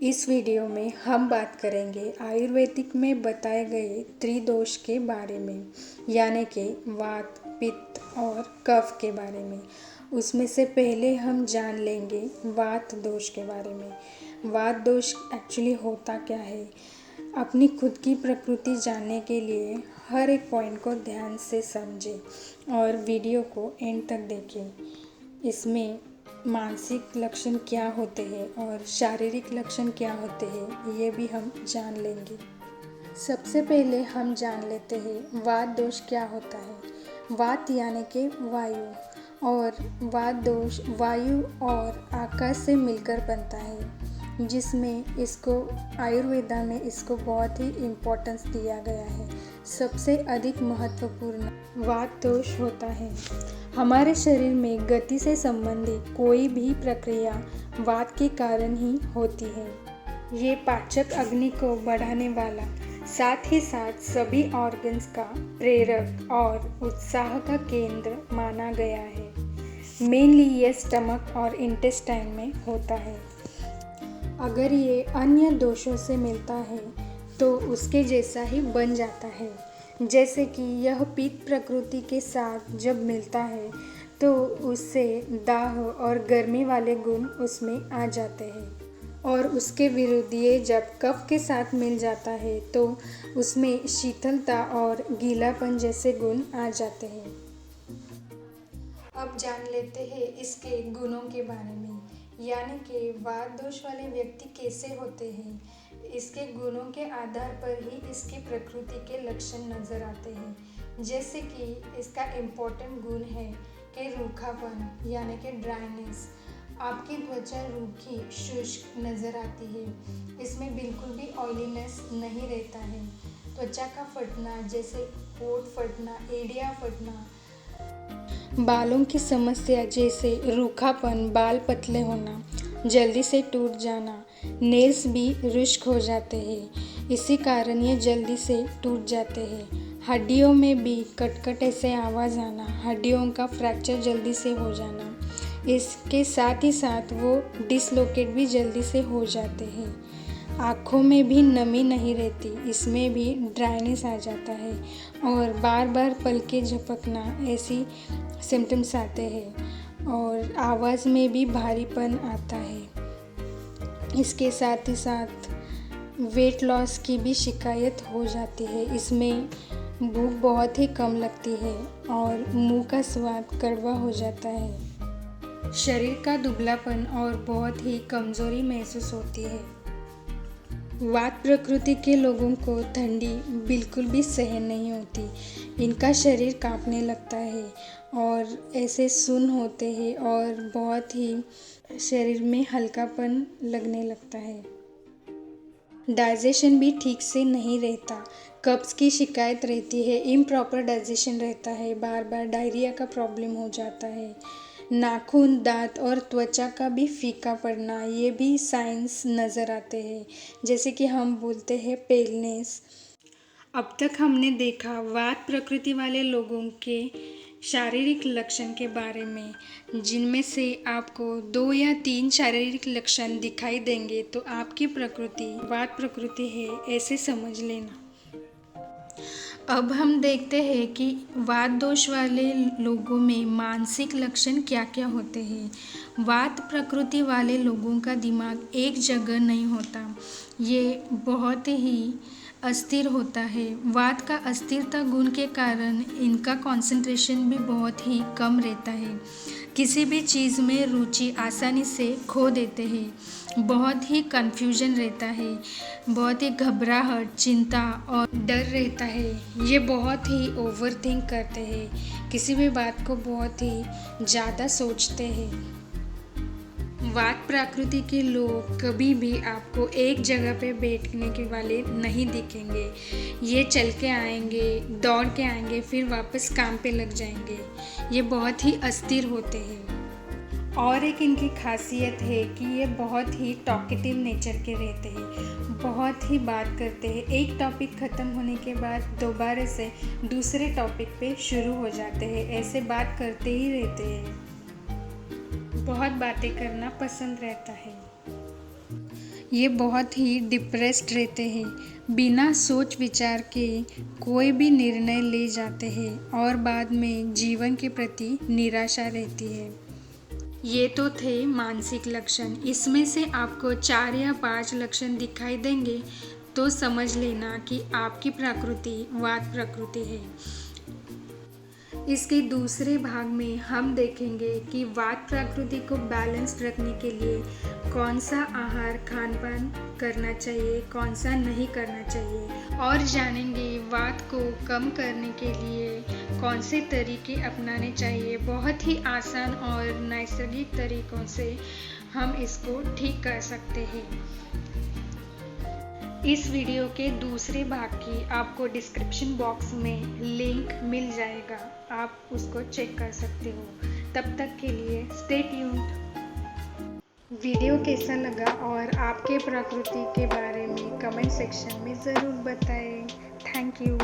इस वीडियो में हम बात करेंगे आयुर्वेदिक में बताए गए त्रिदोष के बारे में, यानी कि वात, पित्त और कफ के बारे में। उसमें से पहले हम जान लेंगे वात दोष के बारे में। वात दोष एक्चुअली होता क्या है? अपनी खुद की प्रकृति जानने के लिए हर एक पॉइंट को ध्यान से समझें और वीडियो को एंड तक देखें। इसमें मानसिक लक्षण क्या होते हैं और शारीरिक लक्षण क्या होते हैं, ये भी हम जान लेंगे। सबसे पहले हम जान लेते हैं वात दोष क्या होता है। वात यानी कि वायु, और वात दोष वायु और आकाश से मिलकर बनता है, जिसमें इसको आयुर्वेदा में इसको बहुत ही इम्पोर्टेंस दिया गया है। सबसे अधिक महत्वपूर्ण वात दोष होता है। हमारे शरीर में गति से संबंधित कोई भी प्रक्रिया वात के कारण ही होती है। ये पाचक अग्नि को बढ़ाने वाला, साथ ही साथ सभी ऑर्गन्स का प्रेरक और उत्साह का केंद्र माना गया है। मेनली ये स्टमक और इंटेस्टाइन में होता है। अगर ये अन्य दोषों से मिलता है तो उसके जैसा ही बन जाता है। जैसे कि यह पित्त प्रकृति के साथ जब मिलता है तो उससे दाह और गर्मी वाले गुण उसमें आ जाते हैं, और उसके विरुद्ध ये जब कफ के साथ मिल जाता है तो उसमें शीतलता और गीलापन जैसे गुण आ जाते हैं। अब जान लेते हैं इसके गुणों के बारे में, यानी कि वात दोष वाले व्यक्ति कैसे होते हैं। इसके गुणों के आधार पर ही इसकी प्रकृति के लक्षण नजर आते हैं। जैसे कि इसका इम्पोर्टेंट गुण है कि रूखापन, यानी कि ड्राइनेस। आपकी त्वचा रूखी शुष्क नजर आती है। इसमें बिल्कुल भी ऑयलीनेस नहीं रहता है। त्वचा का फटना, जैसे होंठ फटना, एड़ियाँ फटना। बालों की समस्या, जैसे रूखापन, बाल पतले होना, जल्दी से टूट जाना। नेल्स भी रुष्क हो जाते हैं, इसी कारण ये जल्दी से टूट जाते हैं। हड्डियों में भी कटकट ऐसे आवाज़ आना, हड्डियों का फ्रैक्चर जल्दी से हो जाना। इसके साथ ही साथ वो डिसलोकेट भी जल्दी से हो जाते हैं। आँखों में भी नमी नहीं रहती, इसमें भी ड्राइनेस आ जाता है, और बार बार पलकें झपकना, ऐसी सिम्टम्स आते हैं। और आवाज़ में भी भारीपन आता है। इसके साथ ही साथ वेट लॉस की भी शिकायत हो जाती है। इसमें भूख बहुत ही कम लगती है और मुंह का स्वाद कड़वा हो जाता है। शरीर का दुबलापन और बहुत ही कमज़ोरी महसूस होती है। वात प्रकृति के लोगों को ठंडी बिल्कुल भी सहन नहीं होती। इनका शरीर कांपने लगता है और ऐसे सुन्न होते हैं और बहुत ही शरीर में हल्कापन लगने लगता है। डाइजेशन भी ठीक से नहीं रहता, कब्ज़ की शिकायत रहती है, इम्प्रॉपर डाइजेशन रहता है, बार बार डायरिया का प्रॉब्लम हो जाता है। नाखून, दांत और त्वचा का भी फीका पड़ना, ये भी साइंस नज़र आते हैं। जैसे कि हम बोलते हैं पेलनेस। अब तक हमने देखा वात प्रकृति वाले लोगों के शारीरिक लक्षण के बारे में, जिनमें से आपको 2 या 3 शारीरिक लक्षण दिखाई देंगे तो आपकी प्रकृति वात प्रकृति है, ऐसे समझ लेना। अब हम देखते हैं कि वात दोष वाले लोगों में मानसिक लक्षण क्या क्या होते हैं। वात प्रकृति वाले लोगों का दिमाग एक जगह नहीं होता, ये बहुत ही अस्थिर होता है। वात का अस्थिरता गुण के कारण इनका कंसंट्रेशन भी बहुत ही कम रहता है। किसी भी चीज़ में रुचि आसानी से खो देते हैं। बहुत ही कन्फ्यूजन रहता है, बहुत ही घबराहट, चिंता और डर रहता है। ये बहुत ही ओवरथिंक करते हैं, किसी भी बात को बहुत ही ज़्यादा सोचते हैं। वात प्रकृति के लोग कभी भी आपको एक जगह पे बैठने के वाले नहीं दिखेंगे। ये चल के आएंगे, दौड़ के आएंगे, फिर वापस काम पे लग जाएंगे। ये बहुत ही अस्थिर होते हैं। और एक इनकी खासियत है कि ये बहुत ही टॉकेटिव नेचर के रहते हैं, बहुत ही बात करते हैं। एक टॉपिक ख़त्म होने के बाद दोबारा से दूसरे टॉपिक पे शुरू हो जाते हैं, ऐसे बात करते ही रहते हैं। बहुत बातें करना पसंद रहता है। ये बहुत ही डिप्रेस्ड रहते हैं, बिना सोच विचार के कोई भी निर्णय ले जाते हैं और बाद में जीवन के प्रति निराशा रहती है। ये तो थे मानसिक लक्षण। इसमें से आपको 4 या 5 लक्षण दिखाई देंगे तो समझ लेना कि आपकी प्रकृति वात प्रकृति है। इसके दूसरे भाग में हम देखेंगे कि वात प्रकृति को बैलेंस्ड रखने के लिए कौन सा आहार खान पान करना चाहिए, कौन सा नहीं करना चाहिए, और जानेंगे वात को कम करने के लिए कौन से तरीके अपनाने चाहिए। बहुत ही आसान और नैसर्गिक तरीकों से हम इसको ठीक कर सकते हैं। इस वीडियो के दूसरे भाग की आपको डिस्क्रिप्शन बॉक्स में लिंक मिल जाएगा, आप उसको चेक कर सकते हो। तब तक के लिए स्टे ट्यून्ड। वीडियो कैसा लगा और आपके प्रकृति के बारे में कमेंट सेक्शन में ज़रूर बताएं। Thank you.